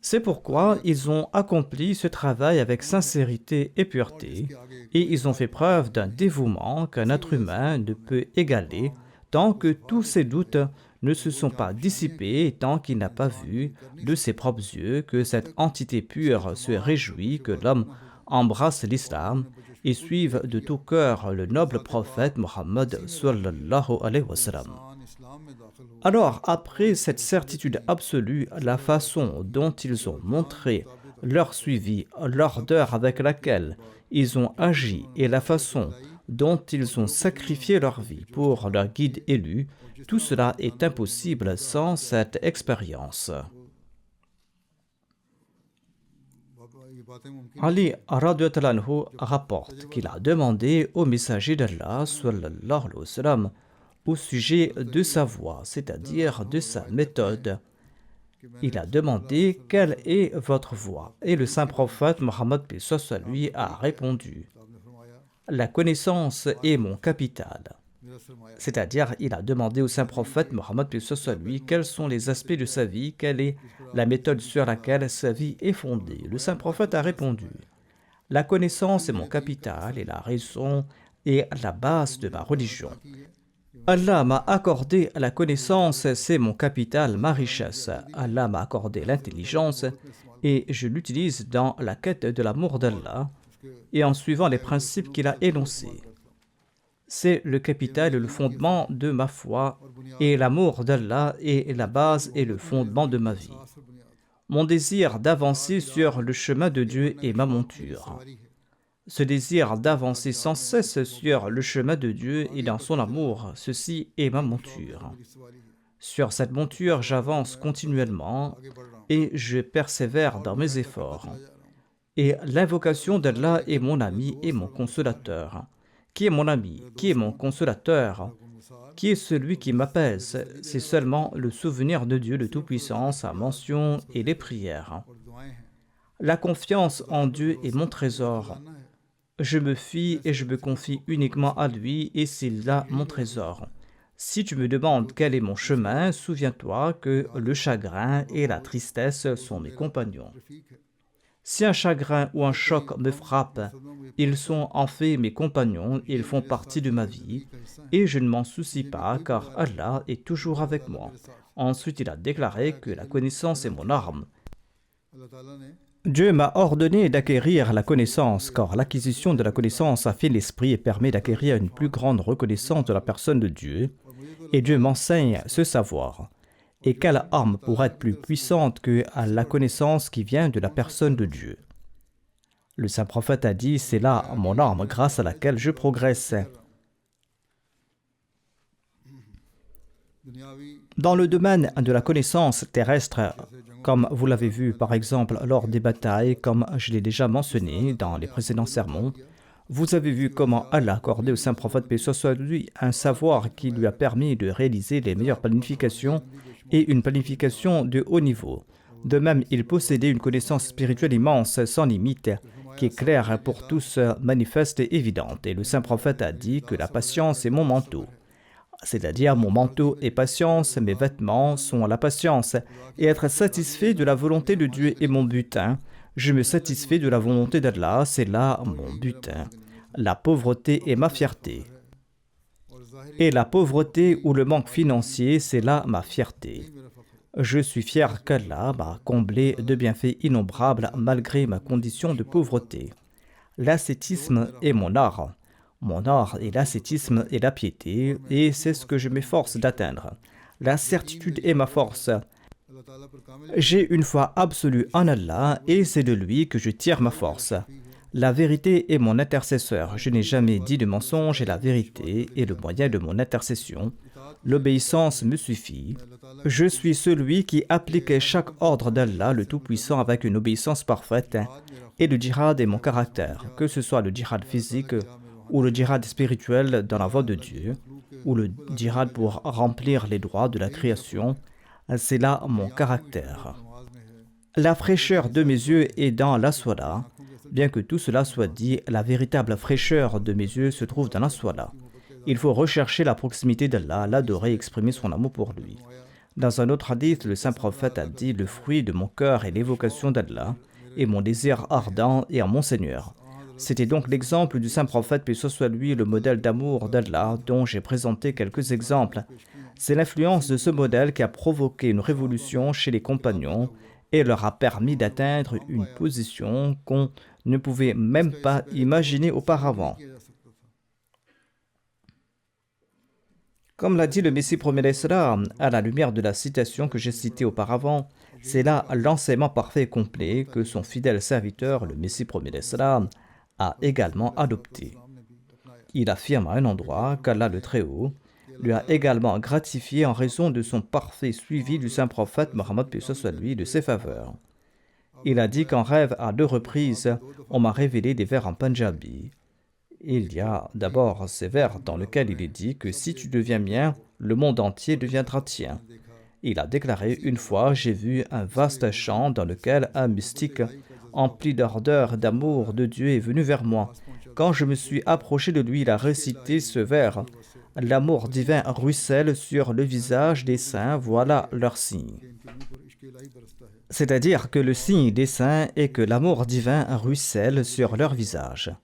C'est pourquoi ils ont accompli ce travail avec sincérité et pureté et ils ont fait preuve d'un dévouement qu'un être humain ne peut égaler tant que tous ses doutes ne se sont pas dissipés et tant qu'il n'a pas vu de ses propres yeux que cette entité pure se réjouit que l'homme embrasse l'islam et suive de tout cœur le noble prophète Mohammed sallallahu alayhi wa sallam. Alors, après cette certitude absolue, la façon dont ils ont montré leur suivi, l'ardeur avec laquelle ils ont agi et la façon dont ils ont sacrifié leur vie pour leur guide élu, tout cela est impossible sans cette expérience. Ali radhiyallahu anhu rapporte qu'il a demandé au messager d'Allah sallallahu alayhi wa sallam au sujet de sa voie, c'est-à-dire de sa méthode. Il a demandé quelle est votre voie et le saint prophète Mohammed paix soit lui a répondu: la connaissance est mon capital. C'est-à-dire, il a demandé au saint prophète Mohammed paix soit lui quels sont les aspects de sa vie, quelle est la méthode sur laquelle sa vie est fondée. Le saint prophète a répondu: la connaissance est mon capital et la raison est la base de ma religion. Allah m'a accordé la connaissance, c'est mon capital, ma richesse. Allah m'a accordé l'intelligence et je l'utilise dans la quête de l'amour d'Allah et en suivant les principes qu'il a énoncés. C'est le capital et le fondement de ma foi et l'amour d'Allah est la base et le fondement de ma vie. Mon désir d'avancer sur le chemin de Dieu est ma monture. ce désir d'avancer sans cesse sur le chemin de Dieu et dans son amour, ceci est ma monture. Sur cette monture, j'avance continuellement et je persévère dans mes efforts. Et l'invocation d'Allah est mon ami et mon consolateur. Qui est mon ami? Qui est mon consolateur? Qui est celui qui m'apaise? C'est seulement le souvenir de Dieu le Tout-Puissant, sa mention et les prières. La confiance en Dieu est mon trésor. Je me fie et je me confie uniquement à lui et c'est là mon trésor. Si tu me demandes quel est mon chemin, souviens-toi que le chagrin et la tristesse sont mes compagnons. Si un chagrin ou un choc me frappe, ils sont en fait mes compagnons, ils font partie de ma vie, et je ne m'en soucie pas car Allah est toujours avec moi. Ensuite, il a déclaré que la connaissance est mon arme. Dieu m'a ordonné d'acquérir la connaissance, car l'acquisition de la connaissance a fait l'esprit et permet d'acquérir une plus grande reconnaissance de la personne de Dieu, et Dieu m'enseigne ce savoir. Et quelle arme pourrait être plus puissante que la connaissance qui vient de la personne de Dieu? Le saint prophète a dit, c'est là mon arme grâce à laquelle je progresse. Dans le domaine de la connaissance terrestre, comme vous l'avez vu par exemple lors des batailles, comme je l'ai déjà mentionné dans les précédents sermons, vous avez vu comment Allah a accordé au saint prophète paix soit lui un savoir qui lui a permis de réaliser les meilleures planifications et une planification de haut niveau. De même, il possédait une connaissance spirituelle immense, sans limite, qui est claire pour tous, manifeste et évidente. Et le saint prophète a dit que la patience est mon manteau. C'est-à-dire, mon manteau est patience, mes vêtements sont la patience. Et être satisfait de la volonté de Dieu est mon butin. Je me satisfais de la volonté d'Allah, c'est là mon butin. La pauvreté est ma fierté. Et la pauvreté ou le manque financier, c'est là ma fierté. Je suis fier qu'Allah m'a comblé de bienfaits innombrables malgré ma condition de pauvreté. L'ascétisme est mon art. Mon art est l'ascétisme et la piété, et c'est ce que je m'efforce d'atteindre. La certitude est ma force. J'ai une foi absolue en Allah, et c'est de lui que je tire ma force. La vérité est mon intercesseur. Je n'ai jamais dit de mensonge et la vérité est le moyen de mon intercession. L'obéissance me suffit. Je suis celui qui applique chaque ordre d'Allah, le Tout-Puissant, avec une obéissance parfaite. Et le djihad est mon caractère, que ce soit le djihad physique ou le djihad spirituel dans la voie de Dieu, ou le djihad pour remplir les droits de la création. C'est là mon caractère. La fraîcheur de mes yeux est dans la Salat. Bien que tout cela soit dit, la véritable fraîcheur de mes yeux se trouve dans la Salat. Il faut rechercher la proximité d'Allah, l'adorer et exprimer son amour pour lui. Dans un autre hadith, le saint prophète a dit « Le fruit de mon cœur est l'évocation d'Allah, et mon désir ardent est en mon Seigneur ». C'était donc l'exemple du saint prophète, paix soit lui, le modèle d'amour d'Allah, dont j'ai présenté quelques exemples. C'est l'influence de ce modèle qui a provoqué une révolution chez les compagnons et leur a permis d'atteindre une position qu'on ne pouvait même pas imaginer auparavant. Comme l'a dit le Messie premier d'Islam, à la lumière de la citation que j'ai citée auparavant, c'est là l'enseignement parfait et complet que son fidèle serviteur, le Messie premier d'Islam, a également adopté. Il affirme à un endroit qu'Allah le Très-Haut lui a également gratifié en raison de son parfait suivi du saint prophète Mohammed paix soit lui de ses faveurs. Il a dit qu'en rêve à 2 reprises, on m'a révélé des vers en Punjabi. Il y a d'abord ces vers dans lesquels il est dit que si tu deviens mien, le monde entier deviendra tien. Il a déclaré une fois, j'ai vu un vaste champ dans lequel un mystique empli d'ardeur, d'amour de Dieu est venu vers moi. Quand je me suis approché de lui, il a récité ce vers. L'amour divin ruisselle sur le visage des saints, voilà leur signe. C'est-à-dire que le signe des saints est que l'amour divin ruisselle sur leur visage.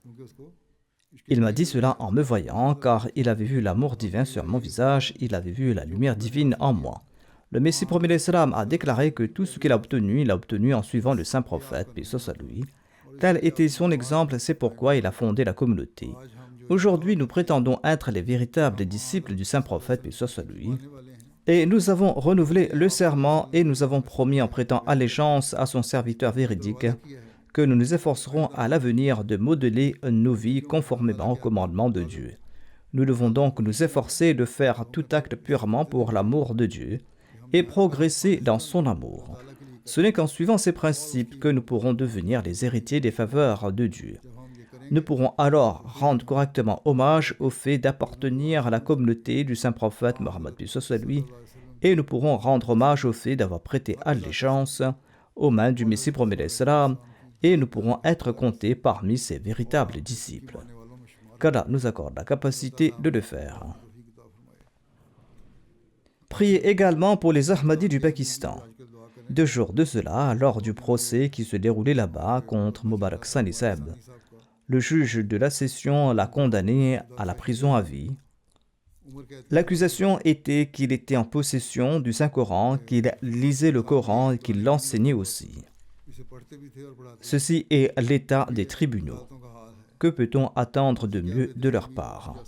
Il m'a dit cela en me voyant, car il avait vu l'amour divin sur mon visage, il avait vu la lumière divine en moi. Le Messie premier d'Islam a déclaré que tout ce qu'il a obtenu en suivant le saint prophète, paix soit lui. Tel était son exemple, c'est pourquoi il a fondé la communauté. Aujourd'hui, nous prétendons être les véritables disciples du saint prophète, paix soit lui. Et nous avons renouvelé le serment et nous avons promis en prêtant allégeance à son serviteur véridique que nous nous efforcerons à l'avenir de modeler nos vies conformément au commandement de Dieu. Nous devons donc nous efforcer de faire tout acte purement pour l'amour de Dieu et progresser dans son amour. Ce n'est qu'en suivant ces principes que nous pourrons devenir les héritiers des faveurs de Dieu. Nous pourrons alors rendre correctement hommage au fait d'appartenir à la communauté du saint prophète Mohammed lui, et nous pourrons rendre hommage au fait d'avoir prêté allégeance aux mains du Messie promis d'Islam, et nous pourrons être comptés parmi ses véritables disciples. Qu'Allah nous accorde la capacité de le faire. Priez également pour les Ahmadis du Pakistan. 2 jours de cela, lors du procès qui se déroulait là-bas contre Mubarak Sani Saheb, le juge de la session l'a condamné à la prison à vie. L'accusation était qu'il était en possession du Saint-Coran, qu'il lisait le Coran et qu'il l'enseignait aussi. Ceci est l'état des tribunaux. Que peut-on attendre de mieux de leur part?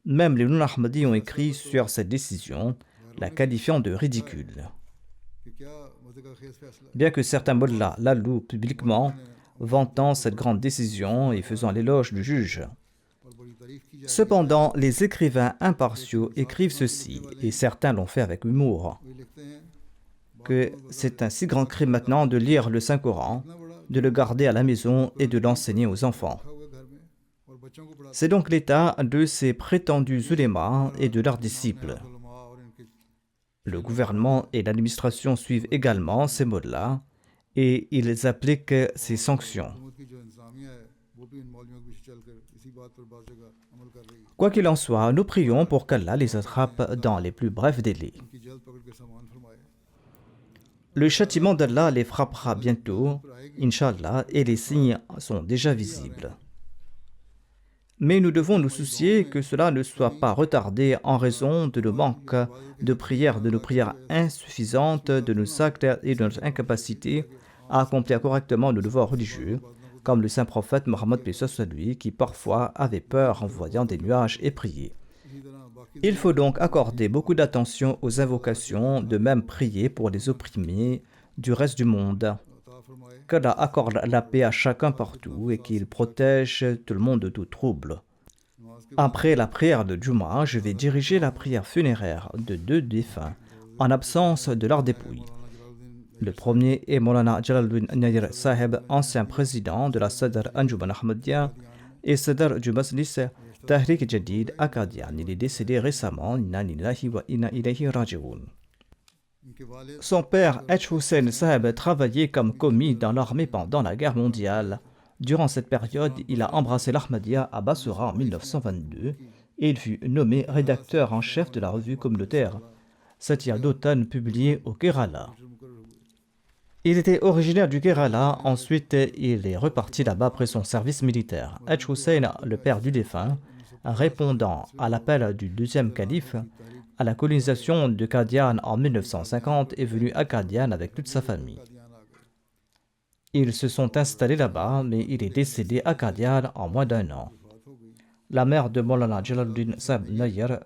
Même les non-Ahmadis ont écrit sur cette décision, la qualifiant de ridicule. Bien que certains mollahs la louent publiquement, vantant cette grande décision et faisant l'éloge du juge. Cependant, les écrivains impartiaux écrivent ceci, et certains l'ont fait avec humour, que c'est un si grand crime maintenant de lire le Saint-Coran, de le garder à la maison et de l'enseigner aux enfants. C'est donc l'état de ces prétendus ulémas et de leurs disciples. Le gouvernement et l'administration suivent également ces mots-là et ils appliquent ces sanctions. Quoi qu'il en soit, nous prions pour qu'Allah les attrape dans les plus brefs délais. Le châtiment d'Allah les frappera bientôt, Inch'Allah, et les signes sont déjà visibles. Mais nous devons nous soucier que cela ne soit pas retardé en raison de nos manques de prières, de nos prières insuffisantes, de nos actes et de notre incapacité à accomplir correctement nos devoirs religieux, comme le saint prophète Mohammed lui, qui parfois avait peur en voyant des nuages et priait. Il faut donc accorder beaucoup d'attention aux invocations, de même prier pour les opprimés du reste du monde. Qu'Allah accorde la paix à chacun partout et qu'il protège tout le monde de tout trouble. Après la prière de Jumu'ah, je vais diriger la prière funéraire de 2 défunts en absence de leurs dépouilles. Le premier est Maulana Jalaluddin Nayar Saheb, ancien président de la Sadr Anjuman Ahmadiyya et Sadr du Majlis Tahrik Jadid à Qadian. Il est décédé récemment. Inna lillahi wa inna ilayhi raji'un. Son père, H. Hussein Saheb, travaillait comme commis dans l'armée pendant la guerre mondiale. Durant cette période, il a embrassé l'Ahmadiyya à Basra en 1922 et il fut nommé rédacteur en chef de la revue communautaire Satya d'automne publiée au Kerala. Il était originaire du Kerala, ensuite il est reparti là-bas après son service militaire. H. Hussein, le père du défunt, répondant à l'appel du deuxième calife à la colonisation de Qadian en 1950, est venu à Qadian avec toute sa famille. Ils se sont installés là-bas, mais il est décédé à Qadian en moins d'1 an. La mère de Maulana Jalaluddin Saheb Nayar,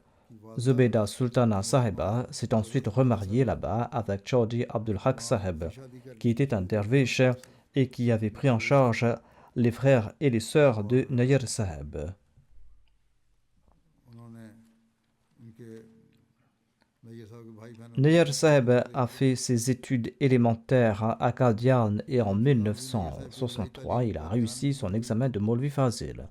Zubayda Sultana Saheba, s'est ensuite remariée là-bas avec Chaudhry Abdul Haq Saheb, qui était un derviche et qui avait pris en charge les frères et les sœurs de Nayar Saheb. Nayar Saheb a fait ses études élémentaires à Qadian et en 1963, il a réussi son examen de Maulvi Fazil.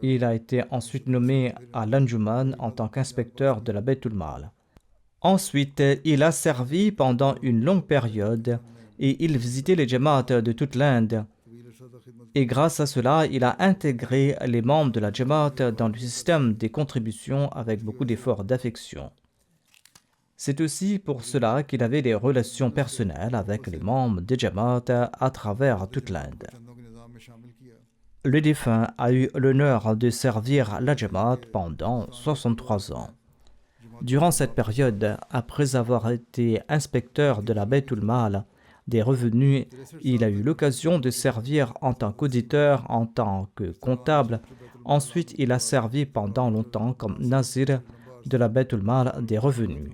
Il a été ensuite nommé à l'Anjuman en tant qu'inspecteur de la Baytul Mal. Ensuite, il a servi pendant une longue période et il visitait les Jamaat de toute l'Inde. Et grâce à cela, il a intégré les membres de la Jamaat dans le système des contributions avec beaucoup d'efforts d'affection. C'est aussi pour cela qu'il avait des relations personnelles avec les membres des Jamaat à travers toute l'Inde. Le défunt a eu l'honneur de servir la Jamaat pendant 63 ans. Durant cette période, après avoir été inspecteur de la Baytul Mal des revenus, il a eu l'occasion de servir en tant qu'auditeur, en tant que comptable. Ensuite, il a servi pendant longtemps comme nazir de la Baytul Mal des revenus.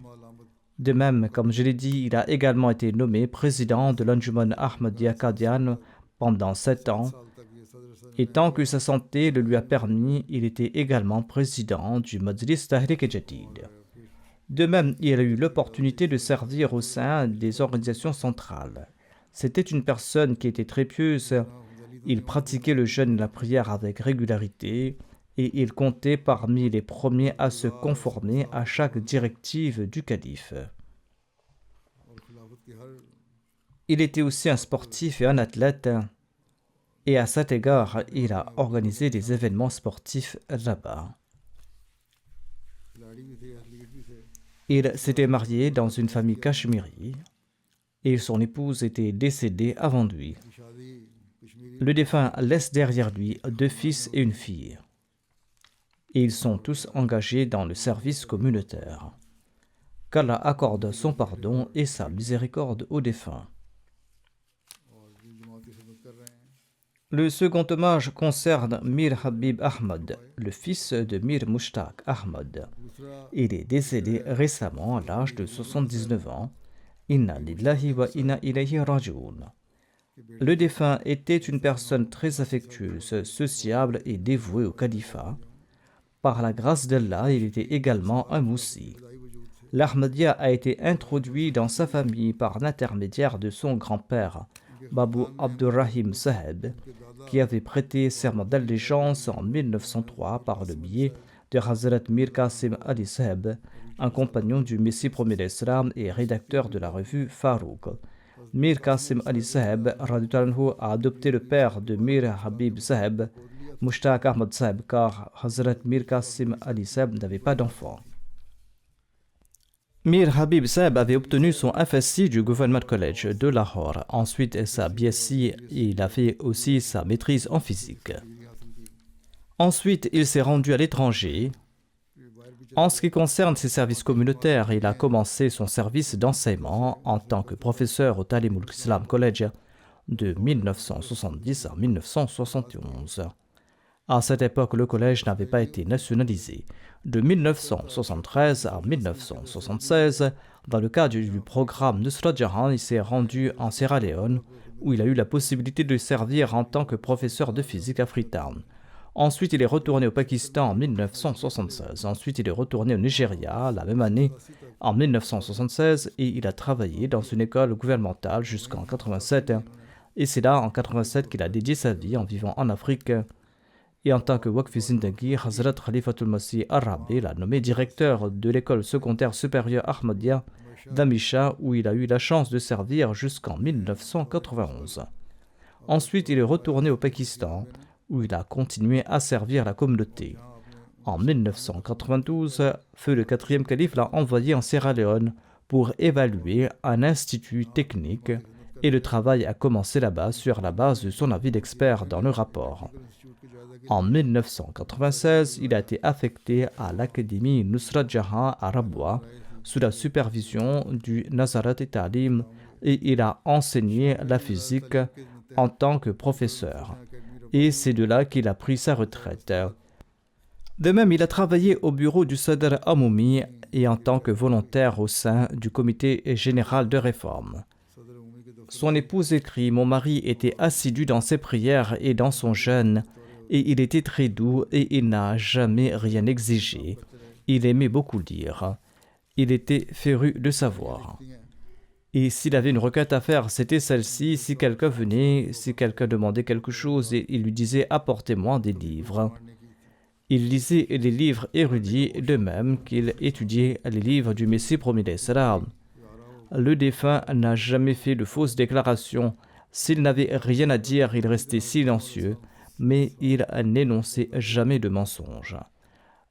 De même, comme je l'ai dit, il a également été nommé président de l'Anjuman Ahmadiyya Qadian pendant 7 ans, 7 साल तक ये सदर सन et tant que sa santé le lui a permis, il était également président du Majlis Tahrik Jadid. De même, il a eu l'opportunité de servir au sein des organisations centrales. C'était une personne qui était très pieuse, il pratiquait le jeûne et la prière avec régularité, et il comptait parmi les premiers à se conformer à chaque directive du calife. और खिलाफत की हर Il était aussi un sportif et un athlète, et à cet égard, il a organisé des événements sportifs là-bas. खिलाड़ी भी थे एथलीट भी थे Il s'était marié dans une famille cachemiri, et son épouse était décédée avant lui. की शादी Kashmiri Le défunt laisse derrière lui 2 fils et une fille. Et ils sont tous engagés dans le service communautaire. Qu'Allah accorde son pardon et sa miséricorde aux défunts. और भी जमात की खिदमत कर रहे हैं Le second hommage concerne Mir Habib Ahmad, le fils de Mir Mushtaq Ahmad. दूसरा Il est décédé récemment à l'âge de 79 ans. Inna lillahi wa inna ilayhi raji'un. Le défunt était une personne très affectueuse, sociable et dévouée au califat. Par la grâce d'Allah, il était également un moussi. खुदाई वजूद थे L'Ahmadiyya a été introduit dans sa famille par l'intermédiaire de son grand-père, Babu Abdurrahim Saheb, qui avait prêté serment d'allégeance en 1903 par le biais de Hazrat Mir Qasim Ali Saheb, un compagnon du Messie premier d'Islam et rédacteur de la revue Farouk. Mir Qasim Ali Saheb radhiyallahu anhu, a adopté le père de Mir Habib Saheb, Mushtaq Ahmad Saheb, car Hazrat Mir Qasim Ali Saheb n'avait pas d'enfant. Mir Habib Saheb avait obtenu son FSC du Government College de Lahore, ensuite sa BSc et il a fait aussi sa maîtrise en physique. Ensuite, il s'est rendu à l'étranger. En ce qui concerne ses services communautaires, il a commencé son service d'enseignement en tant que professeur au Talimul Islam College de 1970 à 1971. À cette époque, le collège n'avait pas été nationalisé. De 1973 à 1976, dans le cadre du programme Nusrat Jahan, il s'est rendu en Sierra Leone, où il a eu la possibilité de servir en tant que professeur de physique à Freetown. Ensuite, il est retourné au Pakistan en 1976. Ensuite, il est retourné au Nigeria la même année, en 1976, et il a travaillé dans une école gouvernementale jusqu'en 1987. Et c'est là, en 1987, qu'il a dédié sa vie en vivant en Afrique. Et en tant que Waqf Zindagi, Hazrat Khalifatul Masih Arabi l'a nommé directeur de l'école secondaire supérieure Ahmadiyya d'Amisha, où il a eu la chance de servir jusqu'en 1991. Ensuite, il est retourné au Pakistan, où il a continué à servir la communauté. En 1992, feu le 4e calife l'a envoyé en Sierra Leone pour évaluer un institut technique et le travail a commencé là-bas sur la base de son avis d'expert dans le rapport. En 1996, il a été affecté à l'Académie Nusrat Jahan à Rabwa sous la supervision du Nazarat et Talim et il a enseigné la physique en tant que professeur. Et c'est de là qu'il a pris sa retraite. De même, il a travaillé au bureau du Sadr Amoumi et en tant que volontaire au sein du comité général de réforme. Son épouse écrit « Mon mari était assidu dans ses prières et dans son jeûne, et il était très doux et il n'a jamais rien exigé. Il aimait beaucoup lire. Il était féru de savoir. Et s'il avait une requête à faire, c'était celle-ci. Si quelqu'un venait, si quelqu'un demandait quelque chose, et il lui disait « Apportez-moi des livres ». Il lisait les livres érudits, de même qu'il étudiait les livres du Messie premier d'Islam. Le défunt n'a jamais fait de fausses déclarations. S'il n'avait rien à dire, il restait silencieux, mais il n'énonçait jamais de mensonges.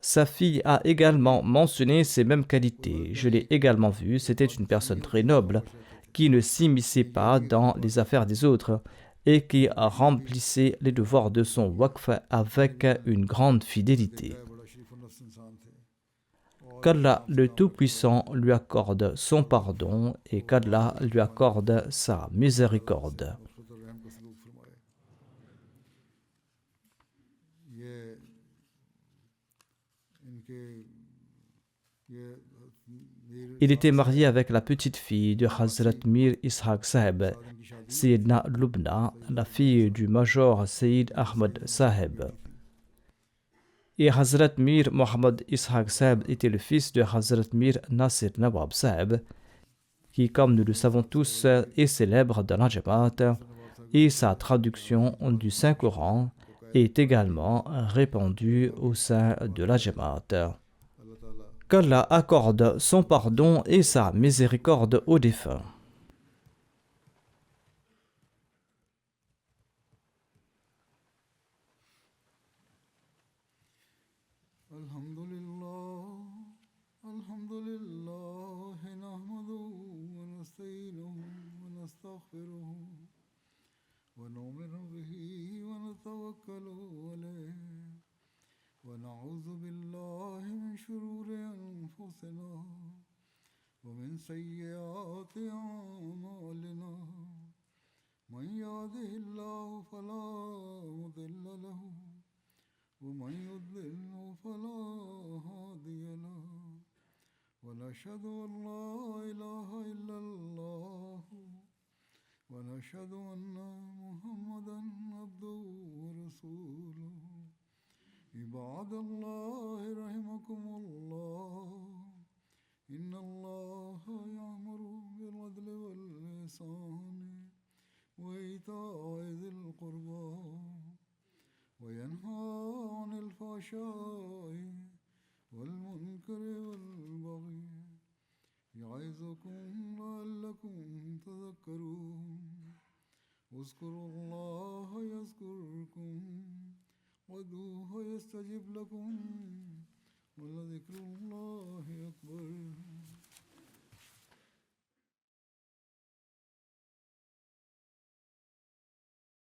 Sa fille a également mentionné ces mêmes qualités. Je l'ai également vu, c'était une personne très noble, qui ne s'immisçait pas dans les affaires des autres et qui remplissait les devoirs de son waqf avec une grande fidélité. Qu'Allah le Tout-Puissant lui accorde son pardon et qu'Allah lui accorde sa miséricorde. Il était marié avec la petite-fille de Hazrat Mir Ishaq Saheb, Sayyidna Lubna, la fille du major Sayyid Ahmad Saheb. Et Hazrat Mir Mohammad Ishaq Saheb était le fils de Hazrat Mir Nasir Nawab Saheb, qui, comme nous le savons tous, est célèbre dans la Jamaat, et sa traduction du Saint-Coran est également répandue au sein de la Jamaat. Qu'Allah accorde son pardon et sa miséricorde aux défunts. Alhamdulillah, nahmaduhu wa nasta'inuhu wa nastaghfiruhu wa nu'minu bihi wa natawakkalu alayhi wa na'udhu billahi min shururi anfusina wa min sayyiati a'malina. Man yahdihillahu fala mudilla lahu wa man yudlilhu fala hadiya lahu. ونشهد أن لا إله إلا الله ونشهد أن محمدا عبده ورسوله. عباد الله رحمكم الله إن الله يأمر بالعدل والإحسان وإيتاء ذي القربى وينهى عن الفحشاء والمنكر والبغي يعظكم لعلكم تذكرون. اذكروا الله يذكركم وادعوه يستجب لكم ولذكر الله أكبر.